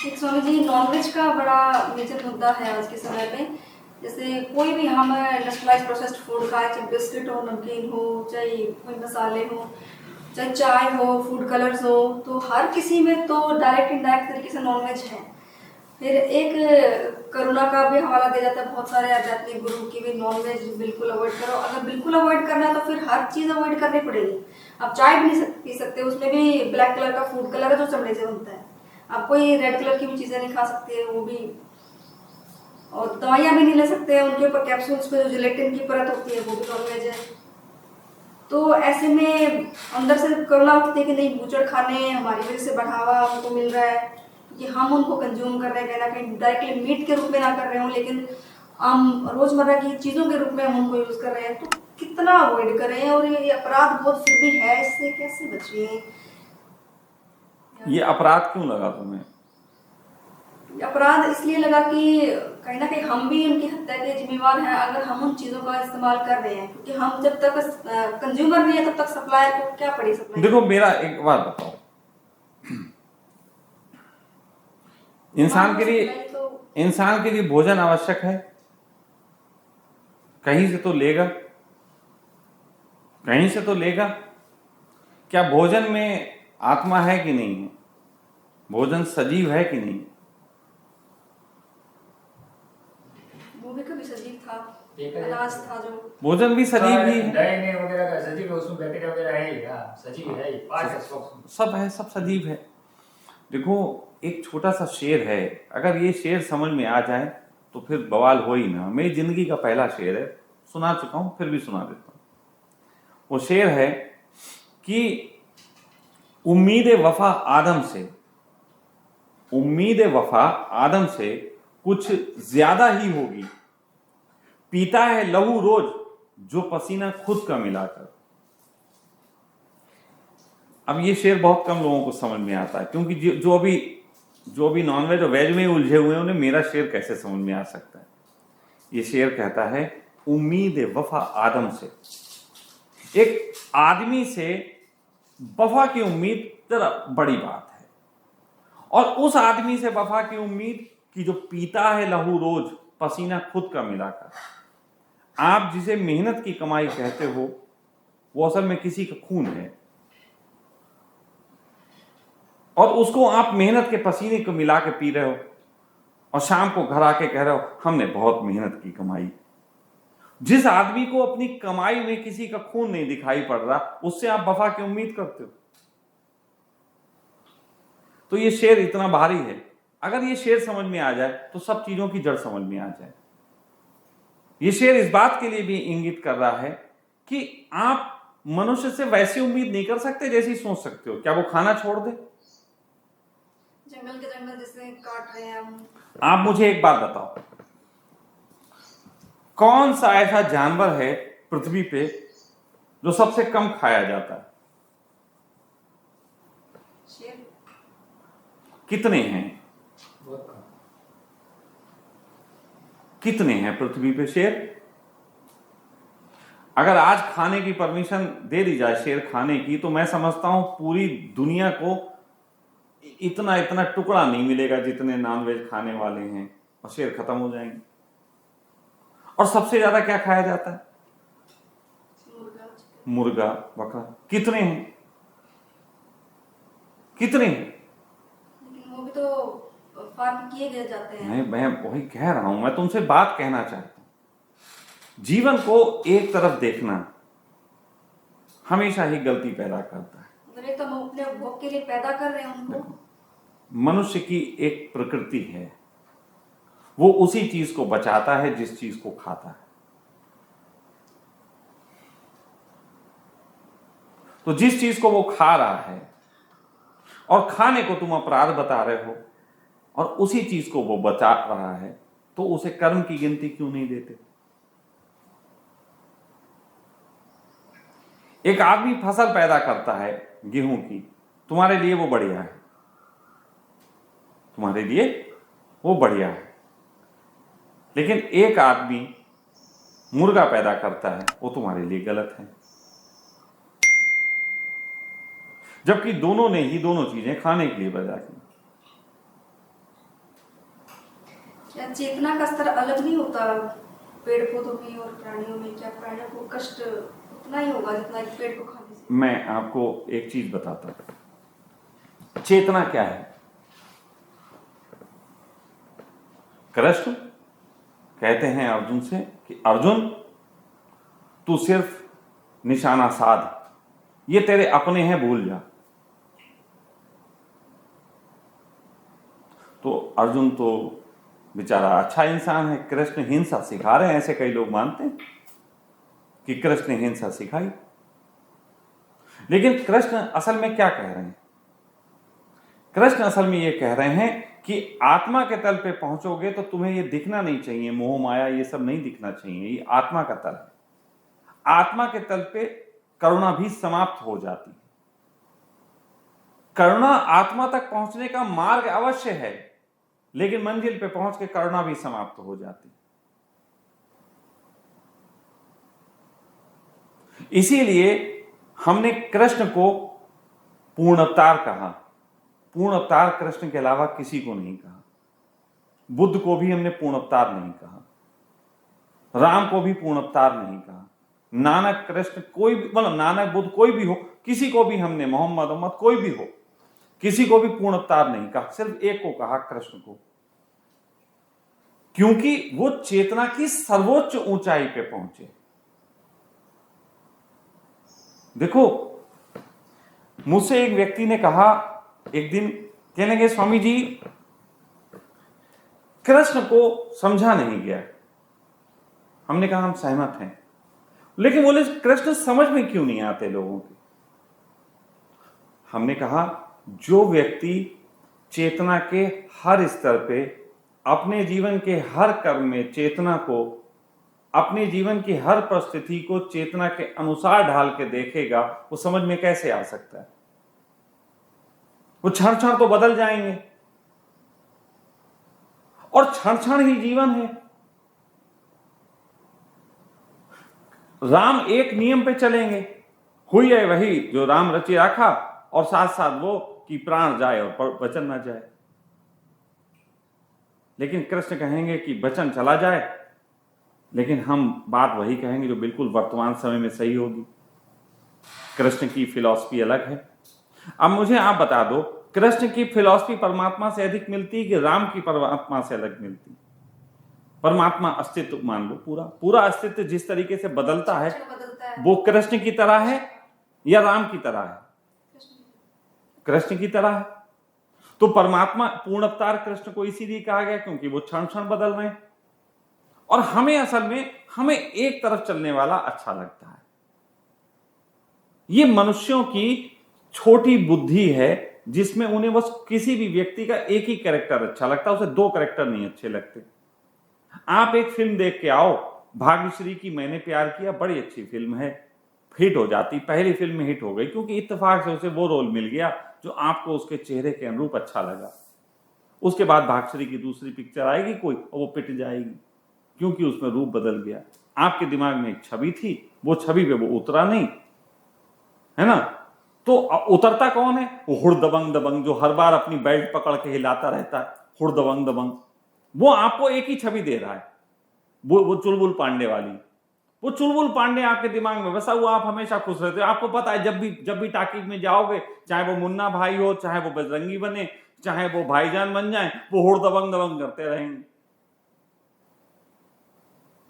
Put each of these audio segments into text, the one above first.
एक स्वामी जी, नॉनवेज का बड़ा मेजर मुद्दा है आज के समय पे। जैसे कोई भी हम इंडस्ट्रियलाइज प्रोसेस्ड फूड खाए, चाहे बिस्किट हो, नमकीन हो, चाहे कोई मसाले हो, चाहे चाय हो, फूड कलर्स हो, तो हर किसी में तो डायरेक्ट इनडायरेक्ट तरीके से नॉनवेज है। फिर एक करुणा का भी हवाला दिया जाता है बहुत सारे आध्यात्मिक गुरु की भी, नॉनवेज बिल्कुल अवॉइड करो। अगर बिल्कुल अवॉइड करना है तो फिर हर चीज़ अवॉइड करनी पड़ेगी। आप चाय भी नहीं पी सकते, उसमें भी ब्लैक कलर का फूड कलर है जो चमड़े से बनता है। आप कोई रेड कलर की भी चीज़ें नहीं खा सकते, वो भी। और दवाइयाँ भी नहीं ले सकते हैं, उनके ऊपर कैप्सूल्स पे जो जिलेटिन की परत होती है वो भी नॉनवेज है। तो ऐसे में अंदर से करुणा उठती है कि नहीं, बूचड़ खाने हमारी वजह से बढ़ावा उनको मिल रहा है, कि हम उनको कंज्यूम कर रहे हैं, कहीं ना कहीं डायरेक्टली मीट के रूप में ना कर रहे हो, लेकिन हम रोजमर्रा की चीज़ों के रूप में हम उनको यूज़ कर रहे हैं। तो कितना अवॉइड करें, और ये अपराध बहुत फिर भी है, इससे कैसे बचिए? ये अपराध क्यों लगा तुम्हें? अपराध इसलिए लगा कि कहीं ना कहीं हम भी उनकी हत्या के जिम्मेवार हैं, अगर हम उन चीज़ों का इस्तेमाल कर रहे हैं। क्योंकि हम जब तक कंज्यूमर नहीं है तब तक सप्लायर को क्या पड़ी सप्लाई। देखो, मेरा एक बात बताओ, इंसान के लिए भोजन आवश्यक है। कहीं से तो लेगा, कहीं से तो लेगा। क्या भोजन में आत्मा है कि नहीं है? भोजन सजीव है कि नहीं? वो भी कभी सजीव था, अनाज था जो। भोजन भी सजीव ही है, डीएनए वगैरह का सजीव है, उसमें बैक्टीरिया वगैरह है ही, हाँ, सजीव है ही, पार्ट है, सब है, सब सजीव है। देखो, एक छोटा सा शेर है, अगर ये शेर समझ में आ जाए तो फिर बवाल हो ही ना। मेरी जिंदगी का पहला शेर है, सुना चुका हूं, फिर भी सुना देता हूं। वो शेर है कि उम्मीद वफा आदम से, उम्मीद वफा आदम से कुछ ज्यादा ही होगी, पीता है लहू रोज जो पसीना खुद का मिलाकर। अब ये शेर बहुत कम लोगों को समझ में आता है, क्योंकि जो अभी नॉनवेज और वेज में उलझे हुए हैं उन्हें मेरा शेर कैसे समझ में आ सकता है। ये शेर कहता है, उम्मीद वफा आदम से, एक आदमी से वफा की उम्मीद जरा बड़ी बात है। और उस आदमी से वफा की उम्मीद कि जो पीता है लहू रोज पसीना खुद का मिलाकर। आप जिसे मेहनत की कमाई कहते हो वो असल में किसी का खून है, और उसको आप मेहनत के पसीने को मिला के पी रहे हो, और शाम को घर आके कह रहे हो हमने बहुत मेहनत की कमाई। जिस आदमी को अपनी कमाई में किसी का खून नहीं दिखाई पड़ रहा, उससे आप वफा की उम्मीद करते हो। तो ये शेर इतना भारी है, अगर ये शेर समझ में आ जाए तो सब चीजों की जड़ समझ में आ जाए। ये शेर इस बात के लिए भी इंगित कर रहा है कि आप मनुष्य से वैसी उम्मीद नहीं कर सकते जैसी सोच सकते हो। क्या वो खाना छोड़ दे? जंगल के जंगल जिससे काट रहे हैं हम। आप मुझे एक बात बताओ, कौन सा ऐसा जानवर है पृथ्वी पे जो सबसे कम खाया जाता है? शेर। कितने हैं? कितने हैं पृथ्वी पे शेर? अगर आज खाने की परमिशन दे दी जाए शेर खाने की, तो मैं समझता हूं पूरी दुनिया को इतना इतना टुकड़ा नहीं मिलेगा जितने नॉनवेज खाने वाले हैं, और शेर खत्म हो जाएंगे। और सबसे ज्यादा क्या खाया जाता है? मुर्गा, बकरा। कितने हैं? कितने हैं? लेकिन वो भी तो फार्म किए गए जाते हैं। मैं वही कह रहा हूं, मैं तुमसे बात कहना चाहता हूं। जीवन को एक तरफ देखना हमेशा ही गलती पैदा करता है। मतलब तो हम अपने भोग के लिए पैदा कर रहे हैं उनको। मनुष्य की एक प्रकृति है, वो उसी चीज को बचाता है जिस चीज को खाता है। तो जिस चीज को वो खा रहा है और खाने को तुम अपराध बता रहे हो, और उसी चीज को वो बचा रहा है, तो उसे कर्म की गिनती क्यों नहीं देते? एक आदमी फसल पैदा करता है गेहूं की, तुम्हारे लिए वो बढ़िया है, तुम्हारे लिए वो बढ़िया है। लेकिन एक आदमी मुर्गा पैदा करता है, वो तुम्हारे लिए गलत है। जबकि दोनों ने ही दोनों चीजें खाने के लिए पैदा की। क्या चेतना का स्तर अलग नहीं होता पेड़ पौधों में और प्राणियों में? क्या प्राणियों को कष्ट उतना ही होगा जितना एक पेड़ को खाने से? मैं आपको एक चीज बताता हूं, चेतना क्या है। कृष्ण कहते हैं अर्जुन से कि अर्जुन, तू सिर्फ निशाना साध, ये तेरे अपने हैं, भूल जा। तो अर्जुन तो बेचारा अच्छा इंसान है, कृष्ण हिंसा सिखा रहे हैं, ऐसे कई लोग मानते हैं कि कृष्ण ने हिंसा सिखाई। लेकिन कृष्ण असल में क्या कह रहे हैं? कृष्ण असल में ये कह रहे हैं कि आत्मा के तल पे पहुंचोगे तो तुम्हें ये दिखना नहीं चाहिए, मोह माया ये सब नहीं दिखना चाहिए, ये आत्मा का तल है। आत्मा के तल पे करुणा भी समाप्त हो जाती है। करुणा आत्मा तक पहुंचने का मार्ग अवश्य है, लेकिन मंजिल पे पहुंच के करुणा भी समाप्त हो जाती है। इसीलिए हमने कृष्ण को पूर्ण अवतार कहा। पूर्ण अवतार कृष्ण के अलावा किसी को नहीं कहा। बुद्ध को भी हमने पूर्ण अवतार नहीं कहा, राम को भी पूर्ण अवतार नहीं कहा, नानक कृष्ण कोई भी, मतलब नानक बुद्ध कोई भी हो, किसी को भी हमने, मोहम्मद कोई भी हो, किसी को भी पूर्ण अवतार नहीं कहा। सिर्फ एक को कहा, कृष्ण को, क्योंकि वो चेतना की सर्वोच्च ऊंचाई पे पहुंचे। देखो, मुझसे एक व्यक्ति ने कहा एक दिन, कहने लगे स्वामी जी कृष्ण को समझा नहीं गया। हमने कहा हम सहमत हैं, लेकिन बोले कृष्ण समझ में क्यों नहीं आते लोगों के? हमने कहा जो व्यक्ति चेतना के हर स्तर पे अपने जीवन के हर कर्म में चेतना को, अपने जीवन की हर परिस्थिति को चेतना के अनुसार ढाल के देखेगा, वो समझ में कैसे आ सकता है? वो क्षण क्षण तो बदल जाएंगे, और क्षण क्षण ही जीवन है। राम एक नियम पे चलेंगे, हुई है वही जो राम रचि रखा, और साथ साथ वो कि प्राण जाए और वचन ना जाए। लेकिन कृष्ण कहेंगे कि वचन चला जाए, लेकिन हम बात वही कहेंगे जो बिल्कुल वर्तमान समय में सही होगी। कृष्ण की फिलॉसफी अलग है। अब मुझे आप बता दो, कृष्ण की फिलॉसफी परमात्मा से अधिक मिलती है कि राम की परमात्मा से अलग मिलती है? परमात्मा अस्तित्व मान लो, पूरा पूरा अस्तित्व जिस तरीके से बदलता है, वो कृष्ण की तरह है या राम की तरह है? कृष्ण की तरह है। तो परमात्मा पूर्ण अवतार कृष्ण को इसीलिए कहा गया क्योंकि वो क्षण क्षण बदल रहे हैं, और हमें असल में हमें एक तरफ चलने वाला अच्छा लगता है। ये मनुष्यों की छोटी बुद्धि है जिसमें उन्हें बस किसी भी व्यक्ति का एक ही कैरेक्टर अच्छा लगता है, उसे दो कैरेक्टर नहीं अच्छे लगते। आप एक फिल्म देख के आओ, भाग्यश्री की मैंने प्यार किया, बड़ी अच्छी फिल्म है, हिट हो जाती, पहली फिल्म में हिट हो गई क्योंकि इत्तेफाक से उसे वो रोल मिल गया जो आपको उसके चेहरे के अनुरूप अच्छा लगा। उसके बाद भाग्यश्री की दूसरी पिक्चर आएगी कोई, और वो पिट जाएगी क्योंकि उसमें रूप बदल गया। आपके दिमाग में एक छवि थी, वो छवि पे वो उतरा नहीं, है ना? तो उतरता कौन है? वो हुड़दबंग दबंग जो हर बार अपनी बेल्ट पकड़ के हिलाता रहता है, हुड़दबंग दबंग। वो आपको एक ही छवि दे रहा है, वो चुलबुल पांडे वाली। वो चुलबुल पांडे आपके दिमाग में बसा हुआ, आप हमेशा खुश रहते हो। आपको पता है जब भी टाकीज में जाओगे, चाहे वो मुन्ना भाई हो, चाहे वो बजरंगी बने, चाहे वो भाईजान बन जाए, वो हुड़दबंग दबंग करते रहेंगे,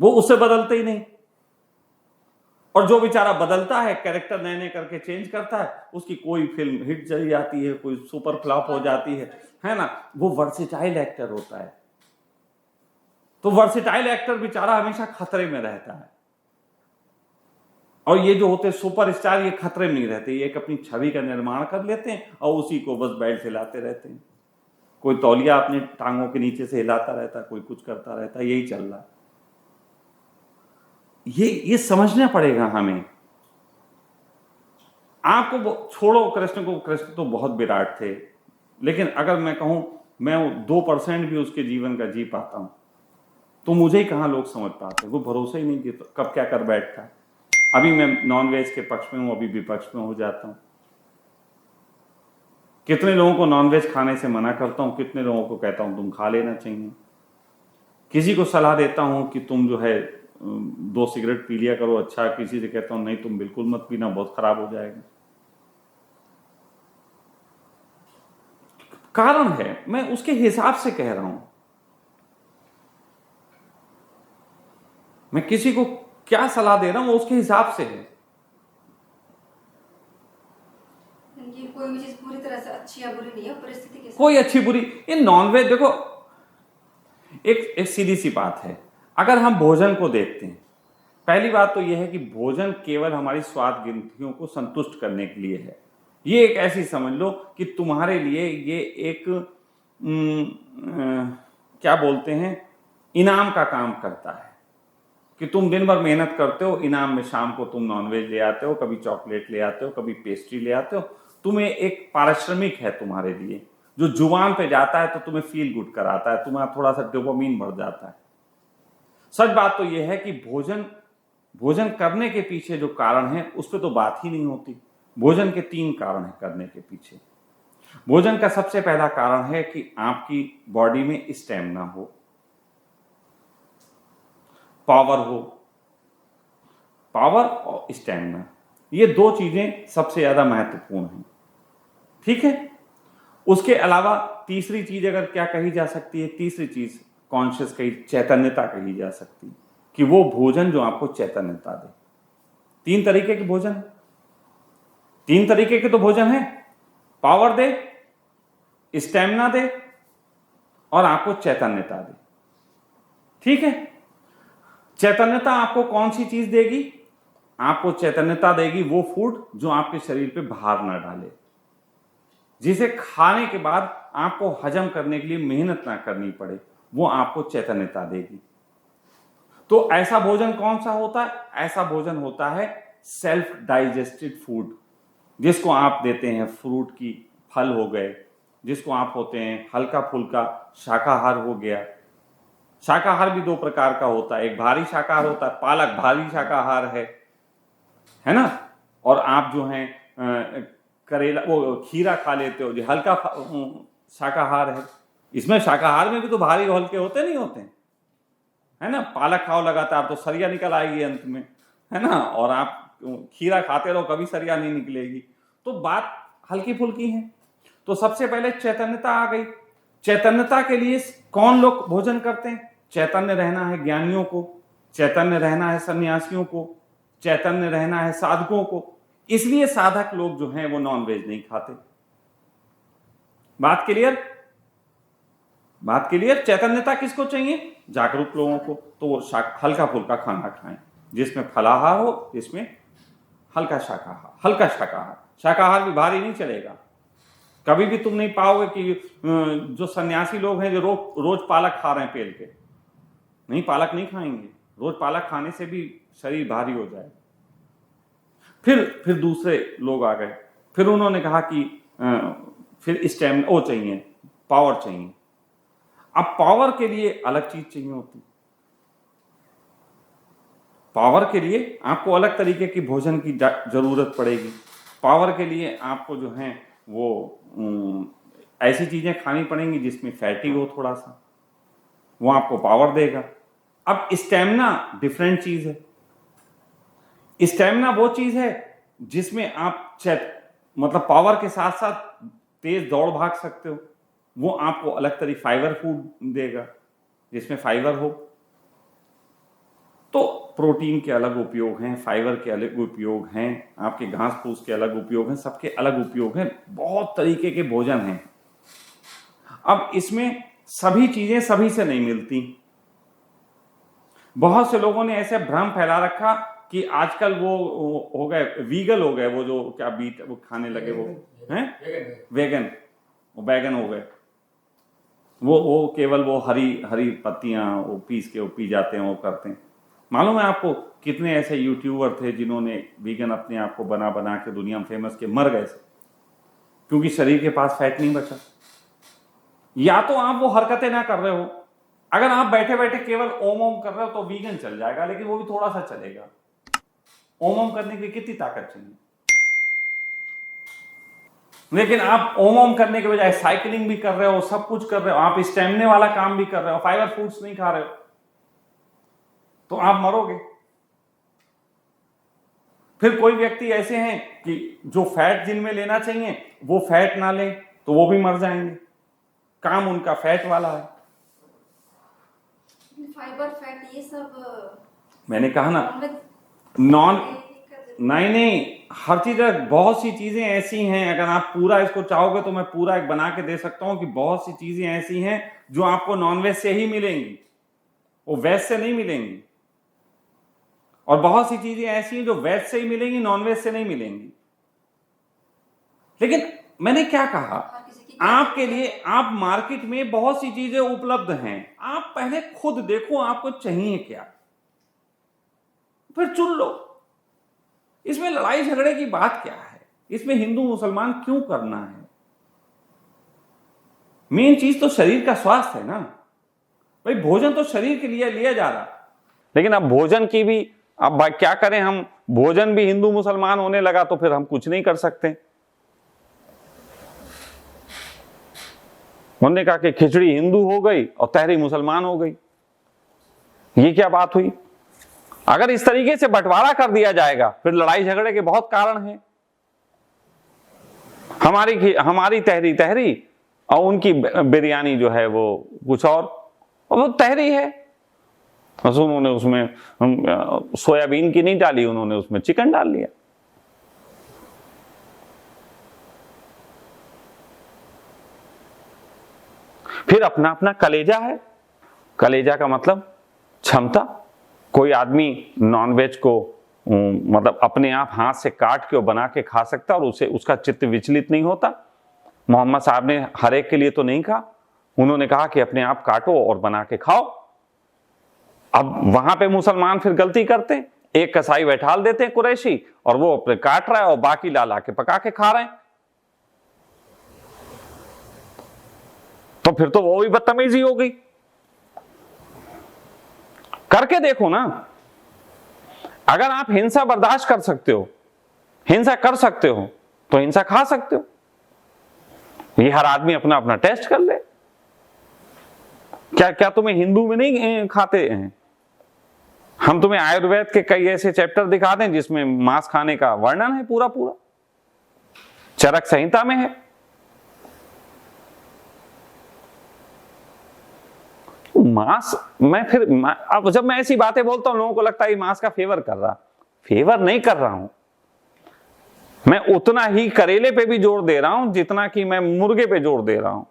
वो उससे बदलते ही नहीं। और जो बेचारा बदलता है, कैरेक्टर नए नए करके चेंज करता है, उसकी कोई फिल्म हिट चली जाती है, कोई सुपर फ्लॉप हो जाती है ना? वो वर्सेटाइल एक्टर होता है। तो वर्सेटाइल एक्टर बेचारा हमेशा खतरे में रहता है, और ये जो होते हैं सुपरस्टार, ये खतरे में नहीं रहते, ये एक अपनी छवि का निर्माण कर लेते हैं और उसी को बस बेल्ट हिलाते रहते हैं। कोई तौलिया अपने टांगों के नीचे से हिलाता रहता है, कोई कुछ करता रहता है, यही चल रहा है। ये समझना पड़ेगा हमें। आपको छोड़ो कृष्ण को, कृष्ण तो बहुत विराट थे, लेकिन अगर मैं कहूं मैं 2% भी उसके जीवन का जी पाता हूं, तो मुझे ही कहां लोग समझ पाते, वो भरोसा ही नहीं कि तो कब क्या कर बैठता है। अभी मैं नॉनवेज के पक्ष में हूं, अभी विपक्ष में हो जाता हूं। कितने लोगों को नॉनवेज खाने से मना करता हूं, कितने लोगों को कहता हूं तुम खा लेना चाहिए। किसी को सलाह देता हूं कि तुम जो है 2 सिगरेट पी लिया करो, अच्छा, किसी से कहता हूं नहीं तुम बिल्कुल मत पीना, बहुत खराब हो जाएगा। कारण है, मैं उसके हिसाब से कह रहा हूं। मैं किसी को क्या सलाह दे रहा हूं वो उसके हिसाब से है। ये कोई भी चीज पूरी तरह से अच्छी या बुरी नहीं है, परिस्थिति के साथ। कोई अच्छी बुरी, ये नॉनवेज देखो, एक सीधी सी बात है। अगर हम भोजन को देखते हैं, पहली बात तो यह है कि भोजन केवल हमारी स्वाद ग्रंथियों को संतुष्ट करने के लिए है। ये एक ऐसी समझ लो कि तुम्हारे लिए ये एक क्या बोलते हैं, इनाम का काम करता है कि तुम दिन भर मेहनत करते हो, इनाम में शाम को तुम नॉनवेज ले आते हो, कभी चॉकलेट ले आते हो, कभी पेस्ट्री ले आते हो। तुम्हें एक पारिश्रमिक है तुम्हारे लिए, जो जुबान पे जाता है तो तुम्हें फील गुड कराता है, तुम्हारा थोड़ा सा डोपामिन बढ़ जाता है। सच बात तो यह है कि भोजन करने के पीछे जो कारण है उस पर तो बात ही नहीं होती। भोजन के 3 कारण है करने के पीछे। भोजन का सबसे पहला कारण है कि आपकी बॉडी में स्टैमिना हो, पावर और स्टैमिना, ये 2 चीजें सबसे ज्यादा महत्वपूर्ण हैं। ठीक है। उसके अलावा तीसरी चीज अगर क्या कही जा सकती है, तीसरी चीज कॉन्शियस कही, चैतन्यता कही जा सकती है कि वो भोजन जो आपको चैतन्यता दे। 3 तरीके के भोजन, 3 तरीके के तो भोजन है, पावर दे, स्टैमिना दे और आपको चैतन्यता दे। ठीक है। चैतन्यता आपको कौन सी चीज देगी? आपको चैतन्यता देगी वो फूड जो आपके शरीर पे भार ना डाले, जिसे खाने के बाद आपको हजम करने के लिए मेहनत ना करनी पड़े, वो आपको चैतन्यता देगी। तो ऐसा भोजन कौन सा होता है? ऐसा भोजन होता है सेल्फ डाइजेस्टेड फूड, जिसको आप देते हैं फ्रूट की, फल हो गए, जिसको आप होते हैं हल्का फुल्का शाकाहार हो गया। शाकाहार भी 2 प्रकार का होता है, एक भारी शाकाहार होता है, पालक भारी शाकाहार है ना, और आप जो है करेला वो खीरा खा लेते हो जो हल्का शाकाहार है। इसमें शाकाहार में भी तो भारी और हल्के होते नहीं होते, है ना। पालक खाओ लगातार तो सरिया निकल आएगी अंत में, है ना, और आप खीरा खाते रहो कभी सरिया नहीं निकलेगी। तो बात हल्की फुल्की है। तो सबसे पहले चैतन्यता आ गई। चैतन्यता के लिए कौन लोग भोजन करते हैं? चैतन्य रहना है ज्ञानियों को, चैतन्य रहना है सन्यासियों को, चैतन्य रहना है साधकों को। इसलिए साधक लोग जो हैं वो नॉनवेज नहीं खाते। बात क्लियर? बात क्लियर? चैतन्यता किसको चाहिए? जागरूक लोगों को। तो वो हल्का फुल्का खाना खाएं, जिसमें फलाहार हो, जिसमें हल्का शाकाहार। शाकाहार भी भारी नहीं चलेगा। कभी भी तुम नहीं पाओगे कि जो सन्यासी लोग हैं जो रोज पालक खा रहे हैं पेल के, नहीं, पालक नहीं खाएंगे। रोज पालक खाने से भी शरीर भारी हो जाए। फिर दूसरे लोग आ गए, फिर उन्होंने कहा कि फिर स्टैमिना वो चाहिए, पावर चाहिए। अब पावर के लिए अलग चीज चाहिए होती। पावर के लिए आपको अलग तरीके की भोजन की जरूरत पड़ेगी। पावर के लिए आपको जो है वो ऐसी चीजें खानी पड़ेंगी जिसमें फैटी हो थोड़ा सा, वो आपको पावर देगा। अब स्टैमिना डिफरेंट चीज है। स्टैमिना वो चीज है जिसमें आप मतलब पावर के साथ साथ तेज दौड़ भाग सकते हो। वो आपको अलग तरीके फाइबर फूड देगा जिसमें फाइबर हो। तो प्रोटीन के अलग उपयोग हैं, फाइबर के अलग उपयोग हैं, आपके घास फूस के अलग उपयोग हैं, सबके अलग उपयोग हैं। बहुत तरीके के भोजन हैं। अब इसमें सभी चीजें सभी से नहीं मिलती। बहुत से लोगों ने ऐसे भ्रम फैला रखा कि आजकल वो हो गए वीगन हो गए, वो जो क्या बीट वो खाने लगे, वो हैं वेगन, वो बैगन हो गए। वो केवल वो हरी पत्तियां वो पीस के वो पी जाते हैं, वो करते हैं। मालूम है आपको कितने ऐसे यूट्यूबर थे जिन्होंने वीगन अपने आप को बना बना के दुनिया में फेमस के मर गए, क्योंकि शरीर के पास फैट नहीं बचा। या तो आप वो हरकतें ना कर रहे हो। अगर आप बैठे बैठे केवल ओम ओम कर रहे हो तो वीगन चल जाएगा, लेकिन वो भी थोड़ा सा चलेगा। ओम ओम करने के लिए कितनी ताकत चाहिए? लेकिन आप ओम ओम करने के बजाय साइकिलिंग भी कर रहे हो, सब कुछ कर रहे हो, आप स्टैमिना वाला काम भी कर रहे हो, फाइबर फूड्स नहीं खा रहे हो, तो आप मरोगे। फिर कोई व्यक्ति ऐसे हैं कि जो फैट जिनमें लेना चाहिए वो फैट ना लें तो वो भी मर जाएंगे, काम उनका फैट वाला है। फाइबर फैट ये सब मैंने कहा ना नॉन नहीं, हर चीज, बहुत सी चीजें ऐसी हैं, अगर आप पूरा इसको चाहोगे तो मैं पूरा एक बना के दे सकता हूं कि बहुत सी चीजें ऐसी हैं जो आपको नॉनवेज से ही मिलेंगी, वो वेज से नहीं मिलेंगी, और बहुत सी चीजें ऐसी हैं जो वेज से ही मिलेंगी, नॉनवेज से नहीं मिलेंगी। लेकिन मैंने क्या कहा, आपके लिए, आप मार्केट में बहुत सी चीजें उपलब्ध हैं, आप पहले खुद देखो आपको चाहिए क्या, फिर चुन लो। इसमें लड़ाई झगड़े की बात क्या है, इसमें हिंदू मुसलमान क्यों करना है? मेन चीज तो शरीर का स्वास्थ्य है ना भाई। भोजन तो शरीर के लिए लिया जा रहा, लेकिन अब भोजन की भी, अब क्या करें, हम भोजन भी हिंदू मुसलमान होने लगा तो फिर हम कुछ नहीं कर सकते। उन्होंने कहा कि खिचड़ी हिंदू हो गई और तहरी मुसलमान हो गई, ये क्या बात हुई? अगर इस तरीके से बंटवारा कर दिया जाएगा फिर लड़ाई झगड़े के बहुत कारण हैं। हमारी तहरी तहरी और उनकी बिरयानी जो है वो कुछ और वो तहरी है, बस उन्होंने उसमें सोयाबीन की नहीं डाली, उन्होंने उसमें चिकन डाल लिया। फिर अपना अपना कलेजा है। कलेजा का मतलब क्षमता। कोई आदमी नॉनवेज को मतलब अपने आप हाथ से काट के और बना के खा सकता और उसे उसका चित्त विचलित नहीं होता। मोहम्मद साहब ने हर एक के लिए तो नहीं कहा, उन्होंने कहा कि अपने आप काटो और बना के खाओ। अब वहां पे मुसलमान फिर गलती करते हैं, एक कसाई बैठाल देते हैं कुरैशी और वो अपने काट रहा है और बाकी ला के पका के खा रहे हैं, तो फिर तो वो भी बदतमीजी हो गई। करके देखो ना, अगर आप हिंसा बर्दाश्त कर सकते हो, हिंसा कर सकते हो तो हिंसा खा सकते हो। ये हर आदमी अपना अपना टेस्ट कर ले। क्या तुम्हें हिंदू में नहीं खाते हैं? हम तुम्हें आयुर्वेद के कई ऐसे चैप्टर दिखा दें जिसमें मांस खाने का वर्णन है, पूरा पूरा चरक संहिता में है। मांस, अब जब मैं ऐसी बातें बोलता हूं लोगों को लगता है मांस का फेवर कर रहा। फेवर नहीं कर रहा हूं मैं, उतना ही करेले पे भी जोर दे रहा हूं जितना कि मैं मुर्गे पे जोर दे रहा हूं।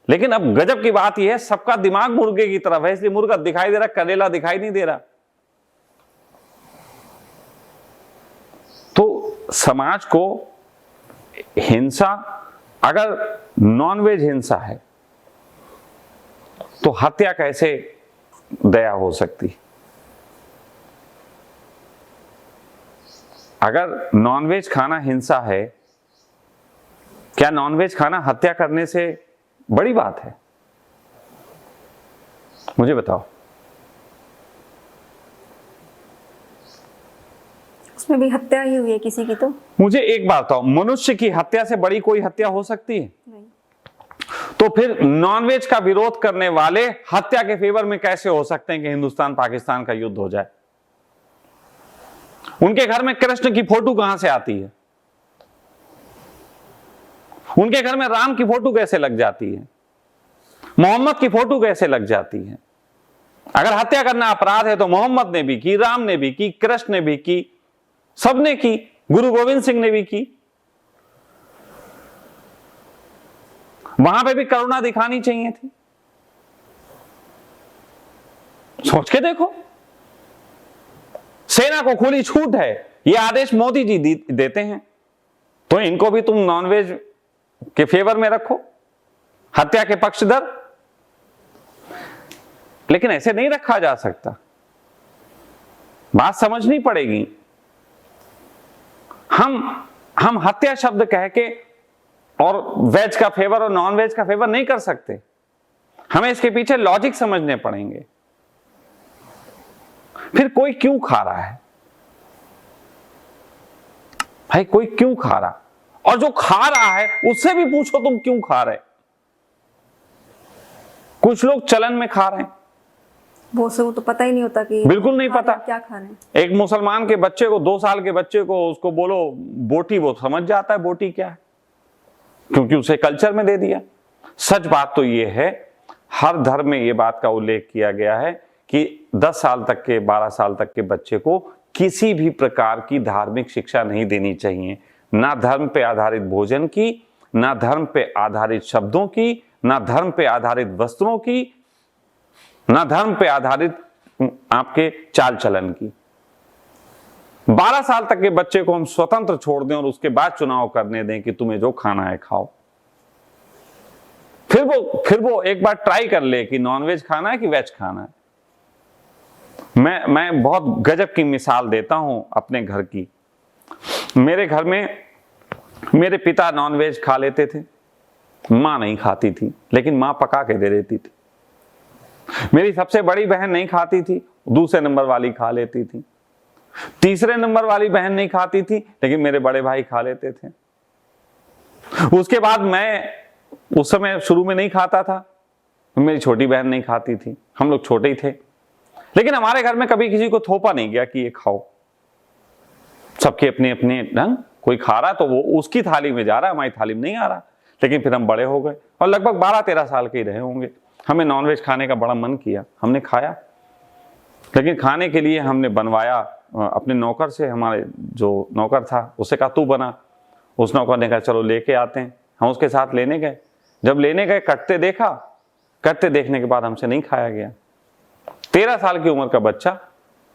लेकिन अब गजब की बात यह है, सबका दिमाग मुर्गे की तरफ है, इसलिए मुर्गा दिखाई दे रहा, करेला दिखाई नहीं दे रहा। तो समाज को हिंसा, अगर नॉनवेज हिंसा है तो हत्या कैसे दया हो सकती? अगर नॉनवेज खाना हिंसा है, क्या नॉनवेज खाना हत्या करने से बड़ी बात है? मुझे बताओ। उसमें भी हत्या ही हुई है किसी की। तो मुझे एक बात बताओ, मनुष्य की हत्या से बड़ी कोई हत्या हो सकती है? नहीं। तो फिर नॉनवेज का विरोध करने वाले हत्या के फेवर में कैसे हो सकते हैं कि हिंदुस्तान पाकिस्तान का युद्ध हो जाए? उनके घर में कृष्ण की फोटो कहां से आती है? उनके घर में राम की फोटो कैसे लग जाती है? मोहम्मद की फोटो कैसे लग जाती है? अगर हत्या करना अपराध है तो मोहम्मद ने भी की, राम ने भी की, कृष्ण ने भी की, सबने की, गुरु गोविंद सिंह ने भी की। वहां पे भी करुणा दिखानी चाहिए थी। सोच के देखो, सेना को खुली छूट है, यह आदेश मोदी जी देते हैं, तो इनको भी तुम नॉनवेज के फेवर में रखो, हत्या के पक्षधर। लेकिन ऐसे नहीं रखा जा सकता, बात समझनी पड़ेगी। हम हत्या शब्द कह के और वेज का फेवर और नॉन वेज का फेवर नहीं कर सकते। हमें इसके पीछे लॉजिक समझने पड़ेंगे। फिर कोई क्यों खा रहा है भाई? कोई क्यों खा रहा? और जो खा रहा है उससे भी पूछो तुम क्यों खा रहे? कुछ लोग चलन में खा रहे हैं, बहुत से को तो पता ही नहीं होता कि बिल्कुल नहीं पता क्या खाना है। एक मुसलमान के बच्चे को, 2 साल के बच्चे को उसको बोलो बोटी, वो समझ जाता है बोटी क्या है, क्योंकि उसे कल्चर में दे दिया। सच बात तो ये है, हर धर्म में ये बात का उल्लेख किया गया है कि 10 साल तक के, 12 साल तक के बच्चे को किसी भी प्रकार की धार्मिक शिक्षा नहीं देनी चाहिए, ना धर्म पे आधारित भोजन की, ना धर्म पे आधारित शब्दों की, ना धर्म पे आधारित वस्त्रों की, ना धर्म पे आधारित आपके चाल चलन की। 12 साल तक के बच्चे को हम स्वतंत्र छोड़ दें और उसके बाद चुनाव करने दें कि तुम्हें जो खाना है खाओ। फिर वो एक बार ट्राई कर ले कि नॉनवेज खाना है कि वेज खाना है। मैं बहुत गजब की मिसाल देता हूं अपने घर की। मेरे घर में मेरे पिता नॉनवेज खा लेते थे, मां नहीं खाती थी, लेकिन मां पका के दे देती थी। मेरी सबसे बड़ी बहन नहीं खाती थी, दूसरे नंबर वाली खा लेती थी। तीसरे नंबर वाली बहन नहीं खाती थी, लेकिन मेरे बड़े भाई खा लेते थे। उसके बाद मैं उस समय शुरू में नहीं खाता था, मेरी छोटी बहन नहीं खाती थी, हम लोग छोटे ही थे, लेकिन हमारे घर में कभी किसी को थोपा नहीं गया कि ये खाओ। सबके अपने अपने ढंग, कोई खा रहा तो वो उसकी थाली में जा रहा, हमारी थाली में नहीं आ रहा। लेकिन फिर हम बड़े हो गए और लगभग 12-13 साल के ही रहे होंगे, हमें नॉनवेज खाने का बड़ा मन किया, हमने खाया। लेकिन खाने के लिए हमने बनवाया अपने नौकर से, हमारे जो नौकर था उससे कहा तू बना। उस नौकर ने कहा चलो लेके आते हैं। हम उसके साथ लेने गए, जब लेने गए कटते देखा, कटते देखने के बाद हमसे नहीं खाया गया। 13 साल की उम्र का बच्चा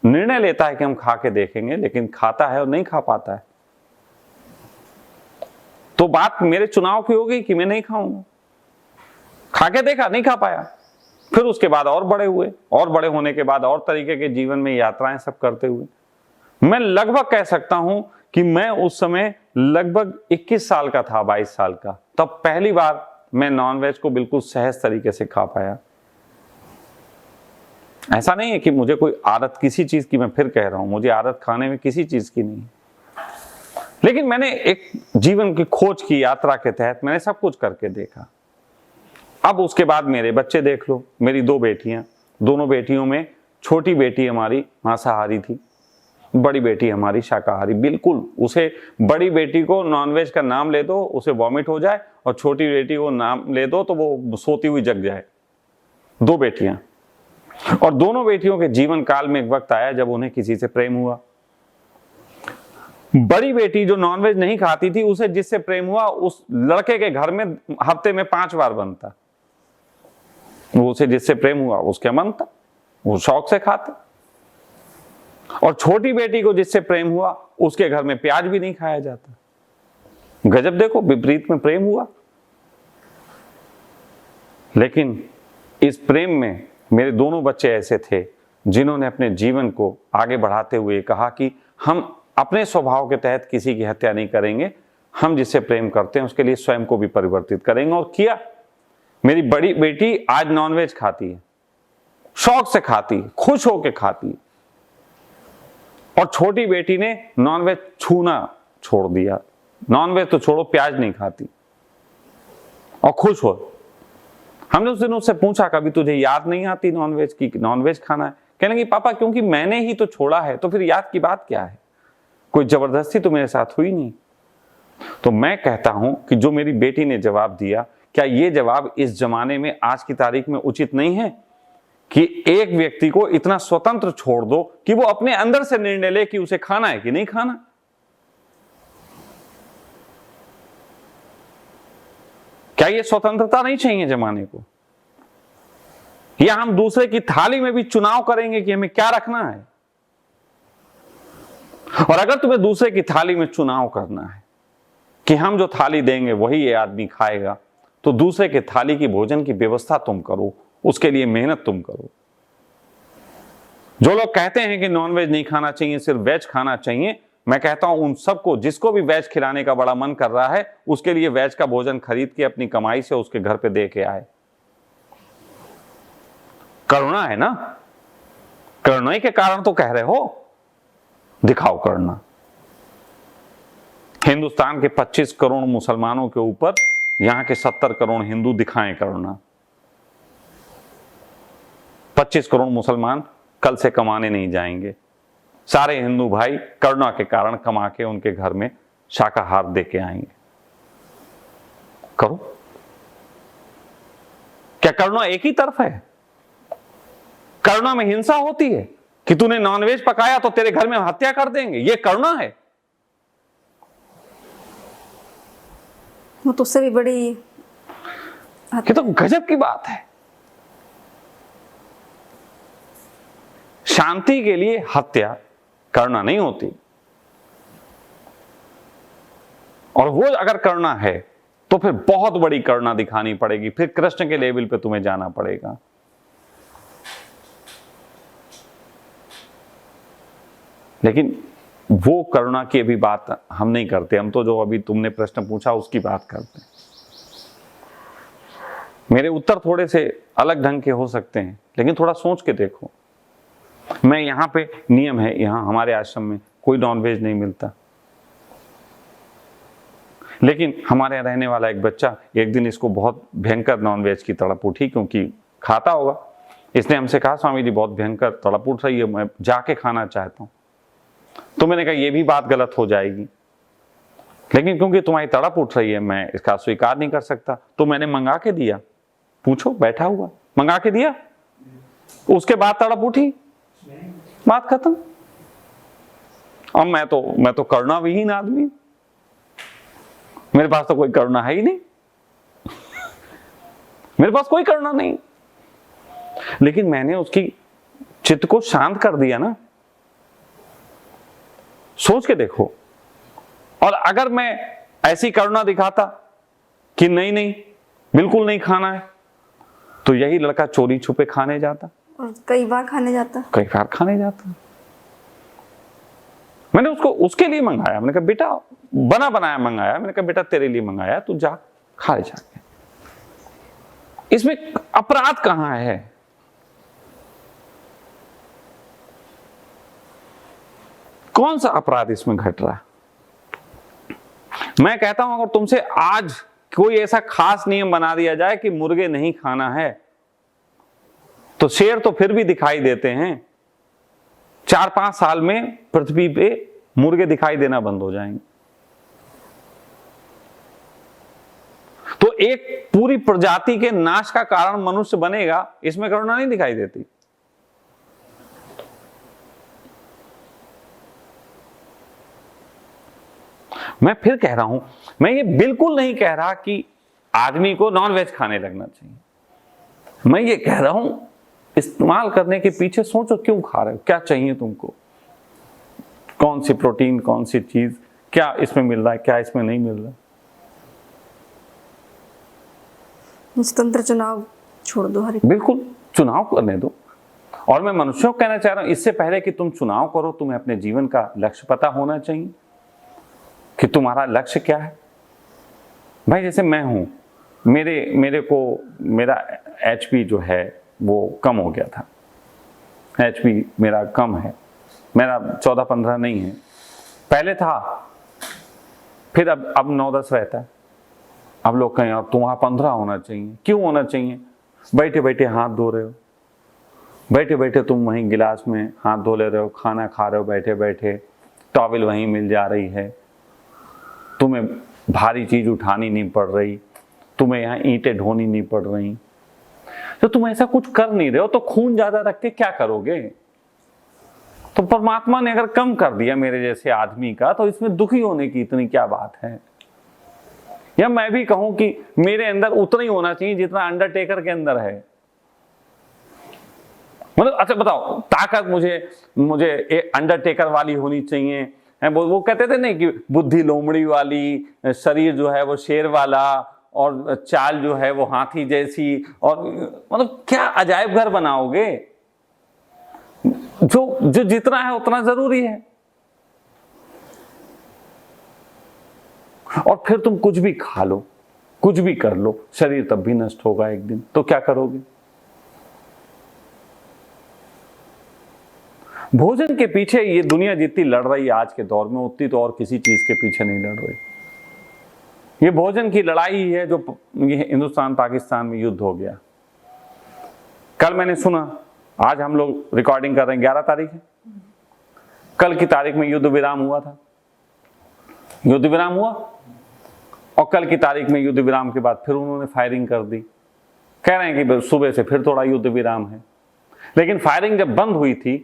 निर्णय लेता है कि हम खा के देखेंगे, लेकिन खाता है और नहीं खा पाता है। तो बात मेरे चुनाव की हो गई कि मैं नहीं खाऊंगा। खा के देखा, नहीं खा पाया। फिर उसके बाद और बड़े हुए, और बड़े होने के बाद और तरीके के जीवन में यात्राएं सब करते हुए मैं लगभग कह सकता हूं कि मैं उस समय लगभग 21 साल का था, 22 साल का, तब पहली बार मैं नॉनवेज को बिल्कुल सहज तरीके से खा पाया। ऐसा नहीं है कि मुझे कोई आदत किसी चीज की, मैं फिर कह रहा हूं, मुझे आदत खाने में किसी चीज की नहीं, लेकिन मैंने एक जीवन की खोज की यात्रा के तहत मैंने सब कुछ करके देखा। अब उसके बाद मेरे बच्चे देख लो, मेरी 2 बेटियां, दोनों बेटियों में छोटी बेटी हमारी मांसाहारी थी, बड़ी बेटी हमारी शाकाहारी। बिल्कुल उसे, बड़ी बेटी को नॉनवेज का नाम ले दो उसे वॉमिट हो जाए, और छोटी बेटी को नाम ले दो तो वो सोती हुई जग जाए। 2 बेटियां, और दोनों बेटियों के जीवन काल में एक वक्त आया जब उन्हें किसी से प्रेम हुआ। बड़ी बेटी जो नॉनवेज नहीं खाती थी, उसे जिससे प्रेम हुआ उस लड़के के घर में हफ्ते में 5 बार बनता। वो उसे जिससे प्रेम हुआ उसके मन था, वो शौक से खाते। और छोटी बेटी को जिससे प्रेम हुआ उसके घर में प्याज भी नहीं खाया जाता। गजब देखो, विपरीत में प्रेम हुआ। लेकिन इस प्रेम में मेरे दोनों बच्चे ऐसे थे जिन्होंने अपने जीवन को आगे बढ़ाते हुए कहा कि हम अपने स्वभाव के तहत किसी की हत्या नहीं करेंगे, हम जिससे प्रेम करते हैं उसके लिए स्वयं को भी परिवर्तित करेंगे। और किया। मेरी बड़ी बेटी आज नॉनवेज खाती है, शौक से खाती है, खुश होकर खाती है, और छोटी बेटी ने नॉनवेज छूना छोड़ दिया। नॉनवेज तो छोड़ो, प्याज नहीं खाती और खुश हो। हमने उस दिन उससे पूछा कभी तुझे याद नहीं आती नॉनवेज की, नॉनवेज खाना है? कहने लगी पापा क्योंकि मैंने ही तो छोड़ा है, तो फिर याद की बात क्या है, कोई जबरदस्ती तो मेरे साथ हुई नहीं। तो मैं कहता हूं कि जो मेरी बेटी ने जवाब दिया, क्या ये जवाब इस जमाने में आज की तारीख में उचित नहीं है कि एक व्यक्ति को इतना स्वतंत्र छोड़ दो कि वो अपने अंदर से निर्णय ले कि उसे खाना है कि नहीं खाना? क्या ये स्वतंत्रता नहीं चाहिए जमाने को? या हम दूसरे की थाली में भी चुनाव करेंगे कि हमें क्या रखना है? और अगर तुम्हें दूसरे की थाली में चुनाव करना है कि हम जो थाली देंगे वही ये आदमी खाएगा, तो दूसरे के थाली की भोजन की व्यवस्था तुम करो, उसके लिए मेहनत तुम करो। जो लोग कहते हैं कि नॉनवेज नहीं खाना चाहिए, सिर्फ वेज खाना चाहिए, मैं कहता हूं उन सबको, जिसको भी वेज खिलाने का बड़ा मन कर रहा है, उसके लिए वेज का भोजन खरीद के अपनी कमाई से उसके घर पे दे के आए। करुणा है ना? करुणा के कारण तो कह रहे हो, दिखाओ करुणा। हिंदुस्तान के 25 करोड़ मुसलमानों के ऊपर यहां के 70 करोड़ हिंदू दिखाएं करुणा। 25 करोड़ मुसलमान कल से कमाने नहीं जाएंगे। सारे हिंदू भाई करुणा के कारण कमा के उनके घर में शाकाहार दे के आएंगे। करो। क्या करुणा एक ही तरफ है? करुणा में हिंसा होती है कि तूने नॉनवेज पकाया तो तेरे घर में हत्या कर देंगे, ये करुणा है? वो तो उससे भी बड़ी ये तो गजब की बात है। शांति के लिए हत्या करुणा नहीं होती, और वो अगर करुणा है तो फिर बहुत बड़ी करुणा दिखानी पड़ेगी, फिर कृष्ण के लेवल पे तुम्हें जाना पड़ेगा। लेकिन वो करुणा की अभी बात हम नहीं करते, हम तो जो अभी तुमने प्रश्न पूछा उसकी बात करते हैं। मेरे उत्तर थोड़े से अलग ढंग के हो सकते हैं, लेकिन थोड़ा सोच के देखो। मैं यहां पे नियम है, यहां हमारे आश्रम में कोई नॉनवेज नहीं मिलता, लेकिन हमारे यहाँ रहने वाला एक बच्चा एक दिन इसको बहुत भयंकर नॉनवेज की तड़प उठी, क्योंकि खाता होगा। इसने हमसे कहा स्वामी जी बहुत भयंकर तड़प उठ रही है, मैं जाके खाना चाहता हूं। तो मैंने कहा ये भी बात गलत हो जाएगी, लेकिन क्योंकि तुम्हारी तड़प उठ रही है मैं इसका स्वीकार नहीं कर सकता, तो मैंने मंगा के दिया। पूछो, बैठा हुआ, मंगा के दिया। उसके बाद तड़प उठी, बात खत्म। अब मैं तो करुणा विहीन आदमी, मेरे पास तो कोई करुणा है ही नहीं, मेरे पास कोई करुणा नहीं। लेकिन मैंने उसकी चित्त को शांत कर दिया ना। सोच के देखो। और अगर मैं ऐसी करुणा दिखाता कि नहीं नहीं बिल्कुल नहीं खाना है, तो यही लड़का चोरी छुपे खाने जाता, और कई बार खाने जाता। मैंने उसको उसके लिए मंगाया। मैंने कहा बेटा, बना बनाया मंगाया। मैंने कहा बेटा तेरे लिए मंगाया, तू जा खा ले जाके। इसमें अपराध कहां है? कौन सा अपराध इसमें घट रहा है? मैं कहता हूं अगर तुमसे आज कोई ऐसा खास नियम बना दिया जाए कि मुर्गे नहीं खाना है, तो शेर तो फिर भी दिखाई देते हैं, 4-5 साल में पृथ्वी पे मुर्गे दिखाई देना बंद हो जाएंगे। तो एक पूरी प्रजाति के नाश का कारण मनुष्य बनेगा, इसमें करुणा नहीं दिखाई देती। मैं फिर कह रहा हूं, मैं ये बिल्कुल नहीं कह रहा कि आदमी को नॉनवेज खाने लगना चाहिए। मैं ये कह रहा हूं इस्तेमाल करने के पीछे सोचो, क्यों खा रहे हो, क्या चाहिए तुमको, कौन सी प्रोटीन, कौन सी चीज, क्या इसमें मिल रहा है, क्या इसमें नहीं मिल रहा है। स्वतंत्र चुनाव छोड़ दो, हर एक। बिल्कुल चुनाव करने दो। और मैं मनुष्यों को कहना चाह रहा हूं, इससे पहले कि तुम चुनाव करो, तुम्हें अपने जीवन का लक्ष्य पता होना चाहिए कि तुम्हारा लक्ष्य क्या है। भाई जैसे मैं हूं, मेरा HP जो है वो कम हो गया था। HP मेरा कम है, मेरा 14-15 नहीं है, पहले था, फिर अब 9-10 रहता है। अब लोग कहें अब तुम्हारा 15 होना चाहिए। क्यों होना चाहिए? बैठे बैठे हाथ धो रहे हो, बैठे बैठे तुम वहीं गिलास में हाथ धो ले रहे हो, खाना खा रहे हो बैठे बैठे, टॉवल वहीं मिल जा रही है, तुम्हें भारी चीज उठानी नहीं पड़ रही, तुम्हें यहाँ ईंटें ढोनी नहीं पड़ रही। तो तुम ऐसा कुछ कर नहीं रहे हो, तो खून ज्यादा रख के क्या करोगे? तो परमात्मा ने अगर कम कर दिया मेरे जैसे आदमी का, तो इसमें दुखी होने की इतनी क्या बात है? या मैं भी कहूं कि मेरे अंदर उतना ही होना चाहिए जितना अंडरटेकर के अंदर है। मतलब अच्छा बताओ, ताकत मुझे एक अंडरटेकर वाली होनी चाहिए? वो कहते थे नहीं कि बुद्धि लोमड़ी वाली, शरीर जो है वो शेर वाला, और चाल जो है वो हाथी जैसी, और मतलब क्या अजायब घर बनाओगे? जो जितना है उतना जरूरी है। और फिर तुम कुछ भी खा लो, कुछ भी कर लो, शरीर तब भी नष्ट होगा एक दिन। तो क्या करोगे? भोजन के पीछे ये दुनिया जितनी लड़ रही है आज के दौर में, उतनी तो और किसी चीज के पीछे नहीं लड़ रही। ये भोजन की लड़ाई है जो ये हिंदुस्तान पाकिस्तान में युद्ध हो गया। कल मैंने सुना आज हम लोग रिकॉर्डिंग कर रहे हैं 11 तारीख है, कल की तारीख में युद्ध विराम हुआ था, युद्ध विराम हुआ और कल की तारीख में युद्ध विराम के बाद फिर उन्होंने फायरिंग कर दी। कह रहे हैं कि सुबह से फिर थोड़ा युद्ध विराम है, लेकिन फायरिंग जब बंद हुई थी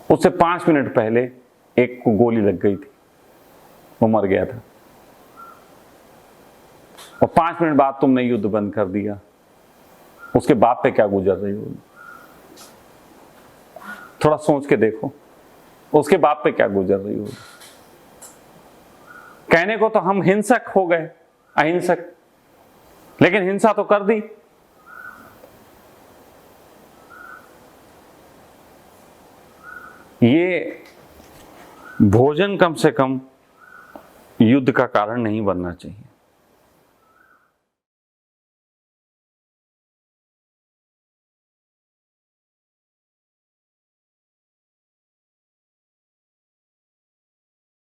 उससे 5 मिनट पहले एक को गोली लग गई थी, वो मर गया था, और 5 मिनट बाद तुमने युद्ध बंद कर दिया। उसके बाप पे क्या गुजर रही होगी, थोड़ा सोच के देखो, उसके बाप पे क्या गुजर रही होगी। कहने को तो हम हिंसक हो गए, अहिंसक, लेकिन हिंसा तो कर दी। ये भोजन कम से कम युद्ध का कारण नहीं बनना चाहिए।